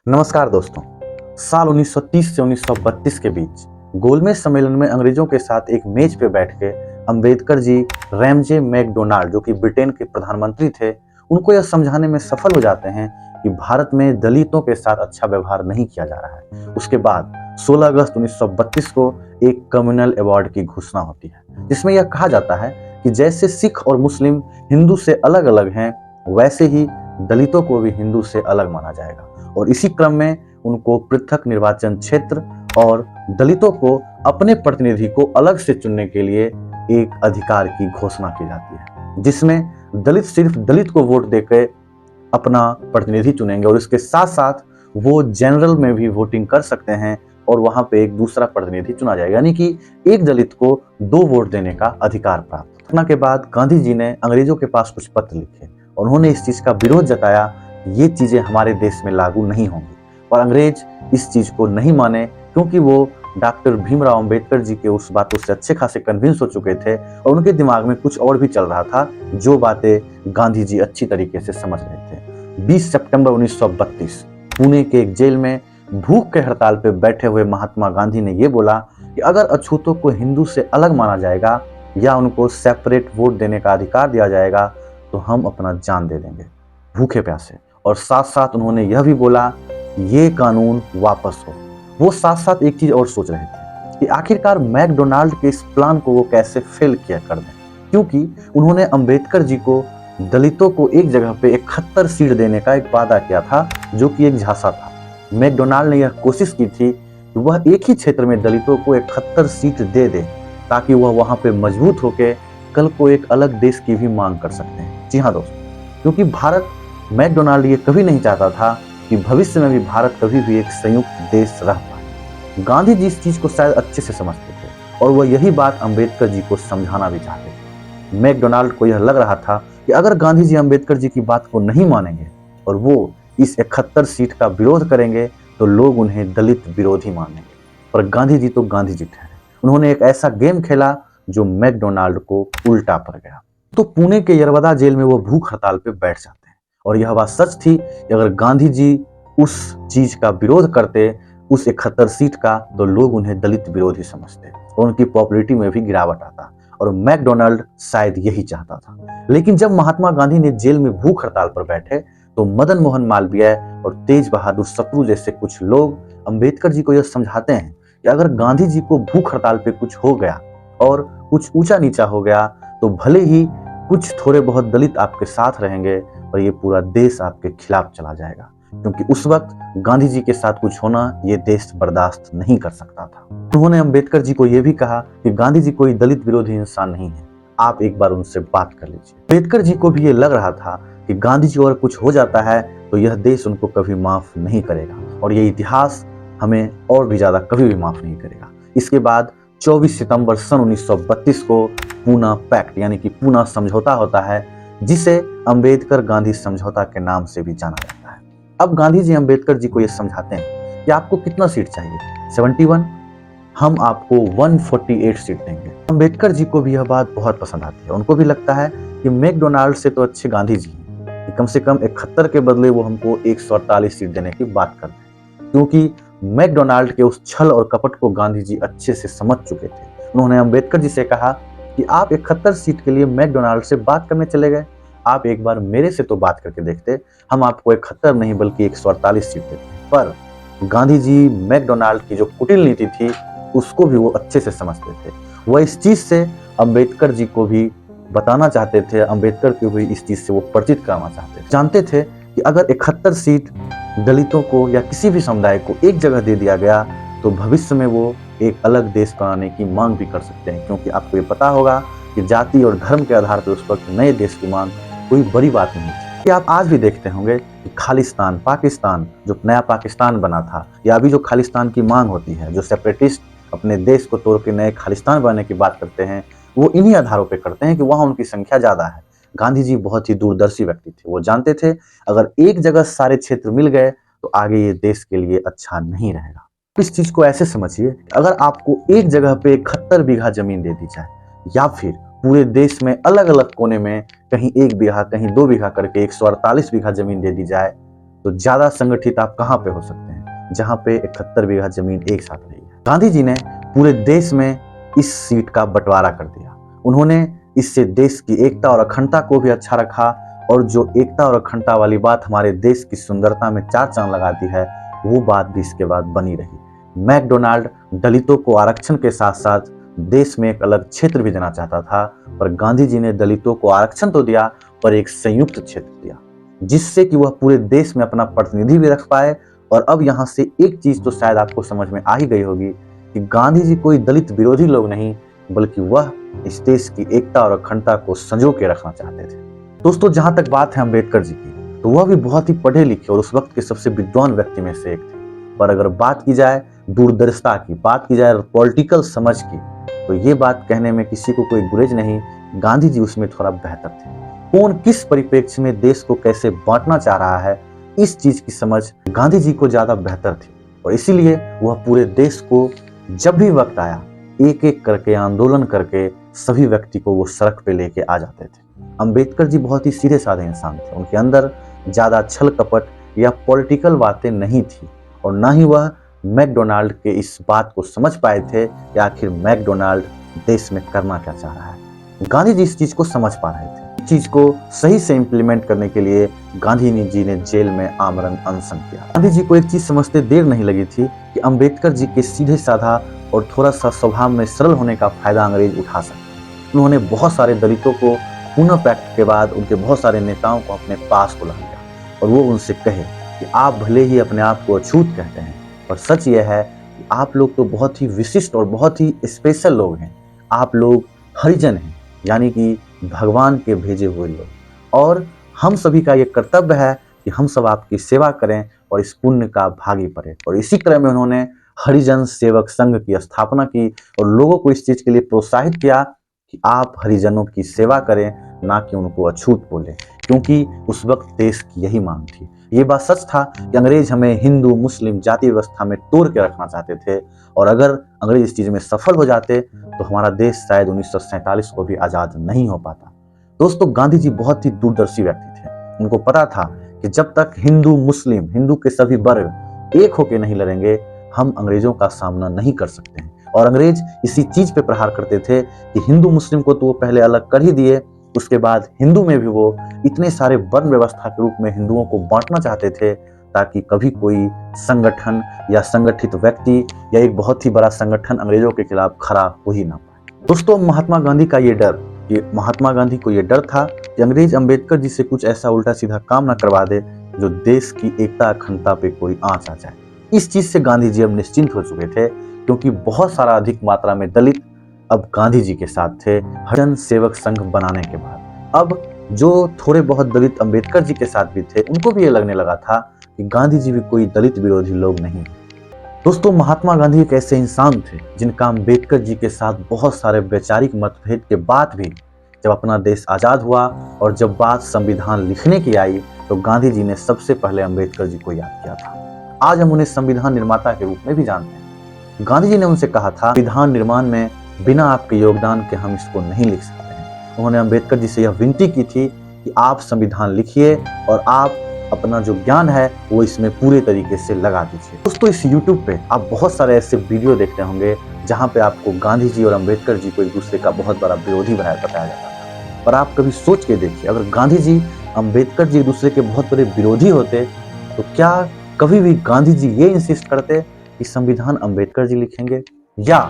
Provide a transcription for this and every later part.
नमस्कार दोस्तों। साल 1930 से 1932 के बीच गोलमेज सम्मेलन में अंग्रेजों के साथ एक मेज पे बैठ के अंबेडकर जी रैमजे मैकडोनाल्ड, जो कि ब्रिटेन के प्रधानमंत्री थे, उनको यह समझाने में सफल हो जाते हैं कि भारत में दलितों के साथ अच्छा व्यवहार नहीं किया जा रहा है। उसके बाद 16 अगस्त 1932 को एक कम्युनल अवार्ड की घोषणा होती है, जिसमें यह कहा जाता है कि जैसे सिख और मुस्लिम हिंदू से अलग अलग हैं, वैसे ही दलितों को भी हिंदू से अलग माना जाएगा। और इसी क्रम में उनको पृथक निर्वाचन क्षेत्र और दलितों को अपने प्रतिनिधि को अलग से चुनने के लिए एक अधिकार की घोषणा की जाती है, जिसमें दलित सिर्फ दलित को वोट देकर अपना प्रतिनिधि चुनेंगे और इसके साथ साथ वो जनरल में भी वोटिंग कर सकते हैं और वहां पे एक दूसरा प्रतिनिधि चुना जाएगा, यानी कि एक दलित को 2 वोट देने का अधिकार प्राप्त। घटना के बाद गांधी जी ने अंग्रेजों के पास कुछ पत्र लिखे और उन्होंने इस चीज का विरोध जताया, ये चीजें हमारे देश में लागू नहीं होंगी। और अंग्रेज इस चीज को नहीं माने, क्योंकि वो डॉक्टर भीमराव अंबेडकर जी के उस बातों से अच्छे खासे कन्विंस हो चुके थे और उनके दिमाग में कुछ और भी चल रहा था, जो बातें गांधी जी अच्छी तरीके से समझ रहे थे। 20 सितंबर 1932 पुणे के एक जेल में भूख के हड़ताल पे बैठे हुए महात्मा गांधी ने यह बोला कि अगर अछूतों को हिंदू से अलग माना जाएगा या उनको सेपरेट वोट देने का अधिकार दिया जाएगा तो हम अपना जान दे देंगे, भूखे प्यासे। और साथ साथ उन्होंने यह भी बोला ये कानून वापस हो। वो साथ साथ एक चीज और सोच रहे थे कि आखिरकार मैकडोनाल्ड के इस प्लान को वो कैसे फेल किया कर दें, क्योंकि उन्होंने अंबेडकर जी को दलितों को एक जगह पे 71 सीट देने का एक वादा किया था, जो कि एक झांसा था। मैकडोनाल्ड ने यह कोशिश की थी कि वह एक ही क्षेत्र में दलितों को 71 सीट दे दे, ताकि वह वहां पे मजबूत होकर कल को एक अलग देश की भी मांग कर सकते हैं। जी हाँ दोस्तों, क्योंकि भारत मैकडोनाल्ड ये कभी नहीं चाहता था कि भविष्य में भी भारत कभी भी एक संयुक्त देश रह पाए। गांधी जी इस चीज को शायद अच्छे से समझते थे और वह यही बात अंबेडकर जी को समझाना भी चाहते थे। मैकडोनाल्ड को यह लग रहा था कि अगर गांधी जी अंबेडकर जी की बात को नहीं मानेंगे और वो इस 71 सीट का विरोध करेंगे तो लोग उन्हें दलित विरोधी मानेंगे। पर गांधी जी तो गांधी जी ठहरे। उन्होंने एक ऐसा गेम खेला जो मैकडोनाल्ड को उल्टा पड़ गया। तो पुणे के यरवदा जेल में वो भूख हड़ताल पे बैठ जाते हैं और यह बात सच थी कि अगर गांधी जी उस चीज का विरोध करते, उस 71 सीट का, तो लोग उन्हें दलित विरोधी समझते और उनकी पॉपुलैरिटी में भी गिरावट आता। और मैकडोनाल्ड शायद यही चाहता था। लेकिन जब महात्मा गांधी ने जेल में भूख हड़ताल पर बैठे तो मदन मोहन मालवीय और तेज बहादुर सप्रू जैसे कुछ लोग अंबेडकर जी को यह समझाते हैं कि अगर गांधी जी को भूख हड़ताल पे कुछ हो गया और कुछ ऊंचा नीचा हो गया तो भले ही कुछ थोड़े बहुत दलित आपके साथ रहेंगे और ये पूरा देश आपके खिलाफ चला जाएगा, क्योंकि उस वक्त गांधी जी के साथ कुछ होना ये देश बर्दाश्त नहीं कर सकता था। उन्होंने अंबेडकर जी को यह भी कहा कि गांधी जी कोई दलित विरोधी इंसान नहीं है, आप एक बार उनसे बात कर लीजिए। अंबेडकर जी को भी ये लग रहा था कि गांधी जी और कुछ हो जाता है तो यह देश उनको कभी माफ नहीं करेगा और यह इतिहास हमें और भी ज्यादा कभी भी माफ नहीं करेगा। इसके बाद 24 सितंबर सन 1932 को पूना पैक्ट यानी कि पूना समझौता होता है, जिसे अंबेडकर गांधी समझौता के नाम से भी जाना जाता है। अब गांधी जी अंबेडकर जी को यह समझाते हैं कि आपको कितना सीट चाहिए, 71, हम आपको 148 सीट देंगे। अंबेडकर जी को भी यह बात बहुत पसंद आती है। उनको भी लगता है कि मैकडोनाल्ड से तो अच्छे गांधी जी हैं, कि कम से कम 71 के बदले वो हमको 148 सीट देने की बात कर रहे हैं, क्योंकि मैकडोनाल्ड के उस छल और कपट को गांधी जी अच्छे से समझ चुके थे। उन्होंने अंबेडकर जी से कहा कि आप 71 सीट के लिए मैकडोनाल्ड से बात करने चले गए, आप एक बार मेरे से तो बात करके देखते, हम आपको 71 नहीं बल्कि 148 सीट देते। पर गांधी जी मैकडोनाल्ड की जो कुटिल नीति थी उसको भी वो अच्छे से समझते थे। वह इस चीज से अंबेडकर जी को भी बताना चाहते थे, अंबेडकर को भी इस चीज से वो परिचित कराना चाहते थे। जानते थे कि अगर 71 सीट दलितों को या किसी भी समुदाय को एक जगह दे दिया गया तो भविष्य में वो एक अलग देश बनाने की मांग भी कर सकते हैं, क्योंकि आपको ये पता होगा कि जाति और धर्म के आधार पर उस वक्त नए देश की मांग कोई बड़ी बात नहीं थी। कि आप आज भी देखते होंगे कि खालिस्तान पाकिस्तान, जो नया पाकिस्तान बना था, या अभी जो खालिस्तान की मांग होती है, जो सेपरेटिस्ट अपने देश को तोड़ के नए खालिस्तान बनाने की बात करते हैं, वो इन्हीं आधारों पर करते हैं कि वहां उनकी संख्या ज्यादा है। गांधी जी बहुत ही दूरदर्शी व्यक्ति थे। वो जानते थे अगर एक जगह सारे क्षेत्र मिल गए तो आगे ये देश के लिए अच्छा नहीं रहेगा। इस चीज को ऐसे समझिए, अगर आपको एक जगह पे 71 बीघा जमीन दे दी जाए या फिर पूरे देश में अलग अलग कोने में कहीं 1 बीघा कहीं 2 बीघा करके 148 बीघा जमीन दे दी जाए तो ज्यादा संगठित आप कहाँ पे हो सकते हैं, जहाँ पे 71 बीघा जमीन एक साथ रही है। गांधी जी ने पूरे देश में इस सीट का बंटवारा कर दिया। उन्होंने इससे देश की एकता और अखंडता को भी अच्छा रखा, और जो एकता और अखंडता वाली बात हमारे देश की सुंदरता में चार चांद लगाती है, वो बात भी इसके बाद बनी रही। मैकडोनाल्ड दलितों को आरक्षण के साथ साथ देश में एक अलग क्षेत्र भी देना चाहता था, पर गांधी जी ने दलितों को आरक्षण तो दिया पर एक संयुक्त क्षेत्र दिया, जिससे कि वह पूरे देश में अपना प्रतिनिधि भी रख पाए। और अब यहाँ से एक चीज तो शायद आपको समझ में आ ही गई होगी कि गांधी जी कोई दलित विरोधी लोग नहीं, बल्कि वह इस देश की एकता और अखंडता को संजो के रखना चाहते थे। दोस्तों, जहां तक बात है अम्बेडकर जी की, तो वह भी बहुत ही पढ़े लिखे और उस वक्त के सबसे विद्वान व्यक्ति में से एक थे। पर अगर बात की जाए दूरदर्शिता की, बात की जाए पॉलिटिकल समझ की, तो ये बात कहने में किसी को कोई गुरेज नहीं, गांधी जी उसमें थोड़ा बेहतर थे। कौन किस परिप्रेक्ष्य में देश को कैसे बांटना चाह रहा है, इस चीज की समझ गांधी जी को ज्यादा बेहतर थी, और इसीलिए वह पूरे देश को जब भी वक्त आया एक एक करके आंदोलन करके सभी व्यक्ति को वो सड़क पे लेके आ जाते थे। अंबेडकर जी बहुत ही सीधे साधे इंसान थे, उनके अंदर ज्यादा छल कपट या पॉलिटिकल बातें नहीं थी, और ना ही वह मैकडोनाल्ड के इस बात को समझ पाए थे कि आखिर मैकडोनाल्ड देश में करना क्या चाह रहा है। गांधी जी इस चीज को समझ पा रहे थे। इस चीज को सही से इम्प्लीमेंट करने के लिए गांधी जी ने जेल में आमरण अनशन किया। गांधी जी को एक चीज समझते देर नहीं लगी थी कि अंबेडकर जी के सीधे साधा और थोड़ा सा स्वभाव में सरल होने का फायदा अंग्रेज उठा सकते। उन्होंने बहुत सारे दलितों को पुनः पैक्ट के बाद उनके बहुत सारे नेताओं को अपने पास बुला लिया, और वो उनसे कहे कि आप भले ही अपने आप को अछूत कहते हैं, पर सच यह है कि आप लोग तो बहुत ही विशिष्ट और बहुत ही स्पेशल लोग हैं। आप लोग हरिजन हैं, यानी कि भगवान के भेजे हुए लोग, और हम सभी का ये कर्तव्य है कि हम सब आपकी सेवा करें और इस पुण्य का भागी पड़े। और इसी क्रम में उन्होंने हरिजन सेवक संघ की स्थापना की और लोगों को इस चीज के लिए प्रोत्साहित किया कि आप हरिजनों की सेवा करें, ना कि उनको अछूत बोले, क्योंकि उस वक्त देश की यही मांग थी। ये बात सच था कि अंग्रेज हमें हिंदू मुस्लिम जाति व्यवस्था में तोड़ के रखना चाहते थे, और अगर अंग्रेज इस चीज में सफल हो जाते तो हमारा देश शायद 1947 को भी आजाद नहीं हो पाता। दोस्तों, गांधी जी बहुत ही दूरदर्शी व्यक्ति थे। उनको पता था कि जब तक हिंदू मुस्लिम, हिंदू के सभी वर्ग एक होके नहीं लड़ेंगे, हम अंग्रेजों का सामना नहीं कर सकते हैं। और अंग्रेज इसी चीज पे प्रहार करते थे कि हिंदू मुस्लिम को तो वो पहले अलग कर ही दिए, उसके बाद हिंदू में भी वो इतने सारे वर्ण व्यवस्था के रूप में हिंदुओं को बांटना चाहते थे, ताकि कभी कोई संगठन या संगठित व्यक्ति या एक बहुत ही बड़ा संगठन अंग्रेजों के खिलाफ खड़ा हो ही ना पाए। दोस्तों, महात्मा गांधी को ये डर था कि अंग्रेज अंबेडकर जी से कुछ ऐसा उल्टा सीधा काम ना करवा दे जो देश की एकता अखंडता पे कोई आंच आ जाए। इस चीज से गांधी जी अब निश्चिंत हो चुके थे, क्योंकि बहुत सारा अधिक मात्रा में दलित अब गांधी जी के साथ थे हरिजन सेवक संघ बनाने के बाद। अब जो थोड़े बहुत दलित अंबेडकर जी के साथ भी थे, उनको भी ये लगने लगा था कि गांधी जी भी कोई दलित विरोधी लोग नहीं। दोस्तों, महात्मा गांधी एक ऐसे इंसान थे जिनका अंबेडकर जी के साथ बहुत सारे वैचारिक मतभेद के बाद भी जब अपना देश आजाद हुआ और जब बात संविधान लिखने की आई, तो गांधी जी ने सबसे पहले अंबेडकर जी को याद किया था। आज हम उन्हें संविधान निर्माता के रूप में भी जानते हैं। गांधी जी ने उनसे कहा था, संविधान निर्माण में बिना आपके योगदान के हम इसको नहीं लिख सकते हैं। उन्होंने अंबेडकर जी से यह विनती की थी कि आप संविधान लिखिए और आप अपना जो ज्ञान है वो इसमें पूरे तरीके से लगा दीजिए। दोस्तों, इस YouTube पे आप बहुत सारे ऐसे वीडियो देखते होंगे जहां पे आपको गांधी जी और अंबेडकर जी को एक दूसरे का बहुत बड़ा विरोधी बताया जाता था। पर आप कभी सोच के देखिए, अगर गांधी जी अंबेडकर जी एक दूसरे के बहुत बड़े विरोधी होते तो क्या कभी भी गांधी जी ये इंसिस्ट करते कि संविधान अंबेडकर जी लिखेंगे, या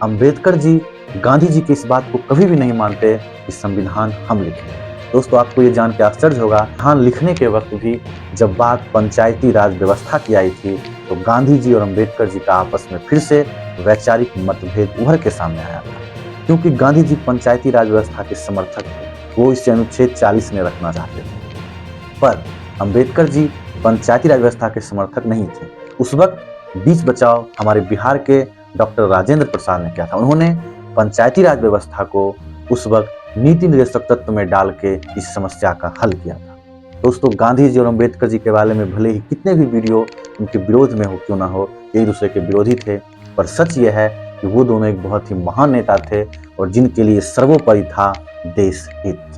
अंबेडकर जी गांधी जी की इस बात को कभी भी नहीं मानते कि संविधान हम लिखेंगे। दोस्तों, आपको ये जान के आश्चर्य होगा, संविधान लिखने के वक्त भी जब बात पंचायती राज व्यवस्था की आई थी, तो गांधी जी और अंबेडकर जी का आपस में फिर से वैचारिक मतभेद उभर के सामने आया था, क्योंकि गांधी जी पंचायती राज व्यवस्था के समर्थक थे। वो इसे अनुच्छेद 40 में रखना चाहते थे, पर अंबेडकर जी पंचायती राज व्यवस्था के समर्थक नहीं थे। उस वक्त बीच बचाव हमारे बिहार के डॉक्टर राजेंद्र प्रसाद ने किया था। उन्होंने पंचायती राज व्यवस्था को उस वक्त नीति निर्देशक तत्व में डाल के इस समस्या का हल किया था। दोस्तों, गांधी जी और अंबेडकर जी के बारे में भले ही कितने भी वीडियो उनके विरोध में हो क्यों ना हो, एक दूसरे के विरोधी थे, पर सच ये है कि वो दोनों एक बहुत ही महान नेता थे और जिनके लिए सर्वोपरि था देश हित।